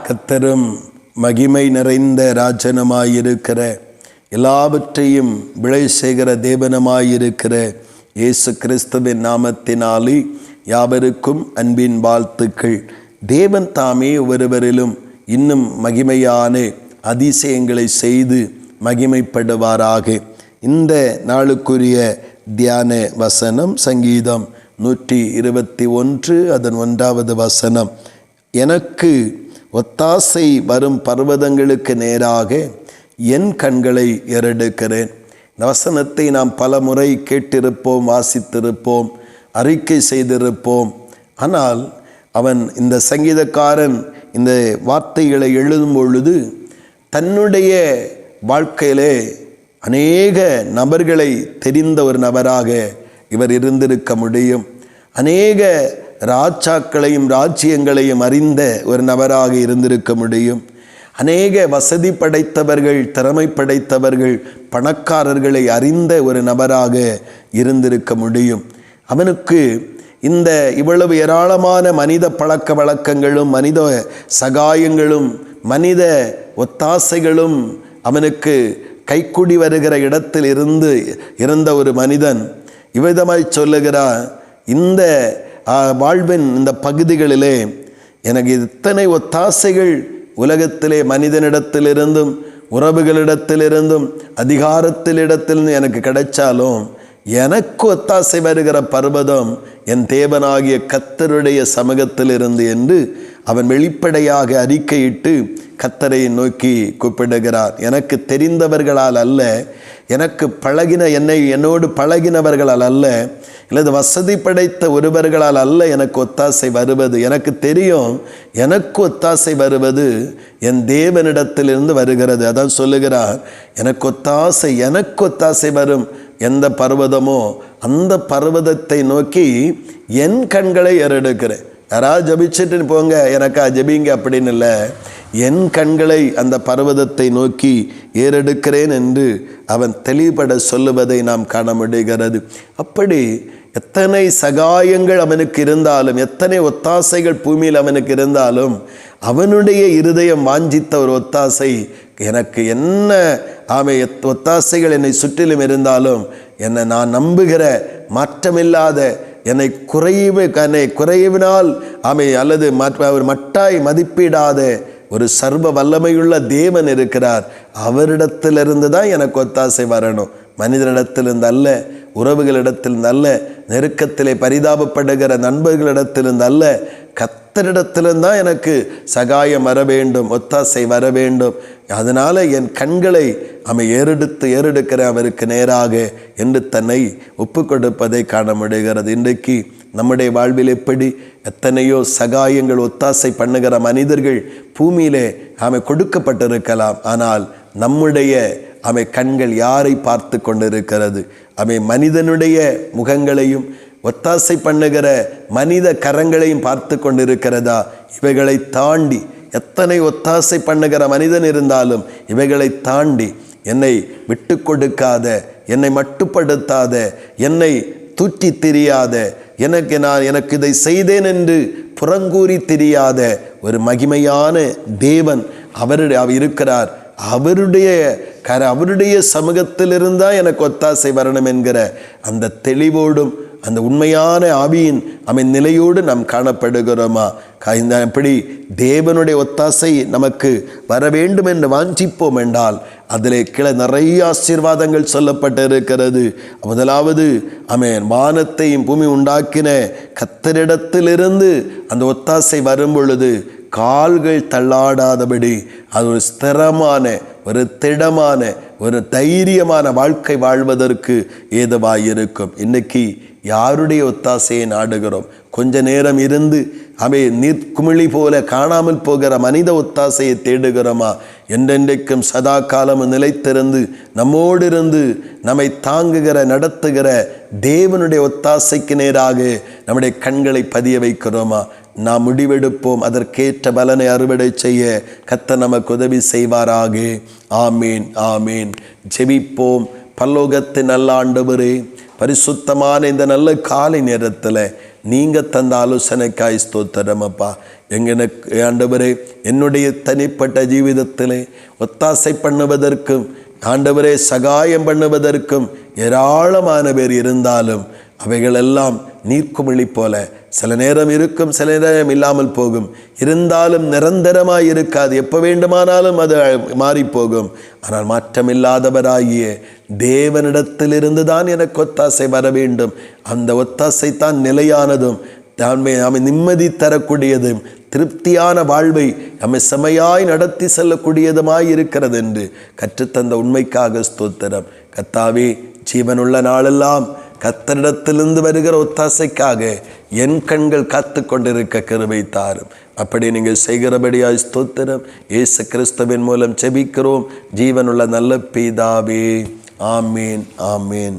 கர்த்தரும் மகிமை நிறைந்த ராஜனமாயிருக்கிற எல்லாவற்றையும் விளை செய்கிற தேவனமாயிருக்கிற இயேசு கிறிஸ்துவின் நாமத்தினாலே யாவருக்கும் அன்பின் வாழ்த்துக்கள். தேவன் தாமே ஒருவரிலும் இன்னும் மகிமையான அதிசயங்களை செய்து மகிமைப்படுவாராக. இந்த நாளுக்குரிய தியான வசனம் சங்கீதம் 121 அதன் 1வது வசனம். எனக்கு ஒத்தாசை வரும் பர்வதங்களுக்கு நேராக என் கண்களை ஏறெடுக்கிறேன். இந்த வசனத்தை நாம் பல முறை கேட்டிருப்போம், வாசித்திருப்போம், அறிக்கை செய்திருப்போம். ஆனால் இந்த சங்கீதக்காரன் இந்த வார்த்தைகளை எழுதும் பொழுது தன்னுடைய வாழ்க்கையிலே அநேக நபர்களை தெரிந்த ஒரு நபராக இவர் இருந்திருக்க முடியும். அநேக ராஜாக்களையும் ராஜ்யங்களையும் அறிந்த ஒரு நபராக இருந்திருக்க முடியும். அநேக வசதி படைத்தவர்கள், திறமை படைத்தவர்கள், பணக்காரர்களை அறிந்த ஒரு நபராக இருந்திருக்க முடியும். அவனுக்கு இந்த இவ்வளவு ஏராளமான மனித பழக்க வழக்கங்களும் மனித சகாயங்களும் மனித ஒத்தாசைகளும் அவனுக்கு கைக்கூடி வருகிற இடத்தில் இருந்த ஒரு மனிதன் இவ்விதமாய் சொல்லுகிறார், இந்த வாழ்வின் இந்த பகுதிகளிலே எனக்கு இத்தனை ஒத்தாசைகள் உலகத்திலே மனிதனிடத்திலிருந்தும் உறவுகளிடத்திலிருந்தும் அதிகாரத்திலிடத்திலிருந்து எனக்கு கிடைச்சாலும் எனக்கு ஒத்தாசை வருகிற பர்வதம் என் தேவனாகிய கர்த்தருடைய சமூகத்திலிருந்து என்று அவன் வெளிப்படையாக அறிக்கையிட்டு கர்த்தரை நோக்கி கூப்பிடுகிறார். எனக்கு தெரிந்தவர்களால் அல்ல, எனக்கு என்னோடு பழகினவர்களால் அல்ல, அல்லது வசதி படைத்த ஒருவர்களால் அல்ல எனக்கு ஒத்தாசை வருவது. எனக்கு தெரியும் எனக்கு ஒத்தாசை வருவது என் தேவனிடத்திலிருந்து வருகிறது. அதான் சொல்லுகிறார், எனக்கு ஒத்தாசை வரும் எந்த பர்வதமோ அந்த பர்வதத்தை நோக்கி என் கண்களை ஏறெடுக்கிறேன். யாராவது ஜபிச்சுட்டு போங்க, எனக்கா ஜபிங்க அப்படின்னு இல்லை, என் கண்களை அந்த பர்வதத்தை நோக்கி ஏறெடுக்கிறேன் என்று அவன் தெளிவுபட சொல்லுவதை நாம் காண முடிகிறது. அப்படி எத்தனை சகாயங்கள் அவனுக்கு இருந்தாலும், எத்தனை ஒத்தாசைகள் பூமியில் அவனுக்கு இருந்தாலும், அவனுடைய இருதயம் வாஞ்சித்த ஒரு ஒத்தாசை, எனக்கு என்ன ஒத்தாசைகள் என்னை சுற்றிலும் இருந்தாலும் என்னை நான் நம்புகிற மாற்றமில்லாத என்னை குறைவினால் அல்லது மட்டாய் மதிப்பிடாத ஒரு சர்வ வல்லமையுள்ள தேவன் இருக்கிறார். அவரிடத்திலிருந்து தான் எனக்கு ஒத்தாசை வரணும். மனிதனிடத்திலிருந்து அல்ல, உறவுகளிடத்திலிருந்து அல்ல, நெருக்கத்திலே பரிதாபப்படுகிற நண்பர்களிடத்திலிருந்து அல்ல, கர்த்தரிடத்திலிருந்து தான் எனக்கு சகாயம் வர வேண்டும், ஒத்தாசை வர வேண்டும். அதனால் என் கண்களை ஏறெடுக்கிற அவருக்கு நேராக என்று தன்னை ஒப்பு கொடுப்பதை காண முடிகிறது. இன்றைக்கு நம்முடைய வாழ்வில் எப்படி எத்தனையோ சகாயங்கள் ஒத்தாசை பண்ணுகிற மனிதர்கள் பூமியிலே கொடுக்கப்பட்டிருக்கலாம். ஆனால் நம்முடைய கண்கள் யாரை பார்த்து கொண்டிருக்கிறது? மனிதனுடைய முகங்களையும் ஒத்தாசை பண்ணுகிற மனித கரங்களையும் பார்த்து கொண்டிருக்கிறதா? இவைகளை தாண்டி எத்தனை ஒத்தாசை பண்ணுகிற மனிதன் இருந்தாலும் இவைகளை தாண்டி என்னை விட்டு கொடுக்காத, என்னை மட்டுப்படுத்தாத, என்னை தூற்றி திரியாத, எனக்கு இதை செய்தேன் என்று புறங்கூறி திரியாத ஒரு மகிமையான தேவன் அவர் இருக்கிறார். அவருடைய சமூகத்திலிருந்தா எனக்கு ஒத்தாசை வரணும் என்கிற அந்த தெளிவோடும் அந்த உண்மையான ஆவியின் நிலையோடு நாம் காணப்படுகிறோமா? அப்படி தேவனுடைய ஒத்தாசை நமக்கு வர வேண்டும் என்று வாஞ்சிப்போம் என்றால் அதிலே கீழே நிறைய ஆசீர்வாதங்கள் சொல்லப்பட்டு இருக்கிறது. முதலாவது வானத்தையும் பூமி உண்டாக்கின கர்த்தரிடத்திலிருந்து அந்த ஒத்தாசை வரும் பொழுது கால்கள் தள்ளாடாதபடி அது ஒரு ஸ்திரமான, ஒரு திடமான, ஒரு தைரியமான வாழ்க்கை வாழ்வதற்கு ஏதுவாயிருக்கும். இன்னைக்கு யாருடைய ஒத்தாசையை நாடுகிறோம்? கொஞ்ச நேரம் இருந்து நீர்க்குமிழி போல காணாமல் போகிற மனித ஒத்தாசையை தேடுகிறோமா? என்றென்றைக்கும் சதா காலமும் நிலைத்திருந்து நம்மோடு இருந்து நம்மை தாங்குகிற நடத்துகிற தேவனுடைய ஒத்தாசைக்கு நேராக நம்முடைய கண்களை பதிய வைக்கிறோமா? நாம் முடிவெடுப்போம். அதற்கேற்ற பலனை அறுவடை செய்ய கர்த்தர் நமக்கு உதவி செய்வாராக. ஆமீன், ஆமீன். ஜெபிப்போம். பரலோகத்தின் நல்ல ஆண்டவரே, பரிசுத்தமான இந்த நல்ல காலை நேரத்தில் நீங்கள் தந்த ஆலோசனைக்காய் ஸ்தோத்திரம் அப்பா. எனக்கு ஆண்டவரே என்னுடைய தனிப்பட்ட ஜீவிதத்திலே ஒத்தாசை பண்ணுவதற்கும் ஆண்டவரே சகாயம் பண்ணுவதற்கும் ஏராளமான பேர் இருந்தாலும் அவைகளெல்லாம் நீர்க்குமிழி போல சில நேரம் இருக்கும், சில நேரம் இல்லாமல் போகும். இருந்தாலும் நிரந்தரமாய் இருக்காது, எப்போ வேண்டுமானாலும் அது மாறிப்போகும். ஆனால் மாற்றமில்லாதவராகிய தேவனிடத்திலிருந்து தான் எனக்கு ஒத்தாசை வர வேண்டும். அந்த ஒத்தாசை தான் நிலையானதும் நம்மை நிம்மதி தரக்கூடியதும் திருப்தியான வாழ்வை நம்மை செமையாய் நடத்தி செல்லக்கூடியதுமாய் இருக்கிறது என்று கற்றுத்தந்த உண்மைக்காக ஸ்தோத்திரம். கர்த்தாவே, ஜீவனுள்ள நாளெல்லாம் கர்த்தரிடத்திலிருந்து வருகிற ஒத்தாசைக்காக என் கண்கள் காத்து கொண்டிருக்க கிருபை தாரும். அப்படி நீங்கள் செய்கிறபடியாய் ஸ்தோத்திரம். இயேசு கிறிஸ்துவின் மூலம் ஜெபிக்கிறோம் ஜீவனுள்ள நல்ல பிதாவே. ஆமீன், ஆமீன்.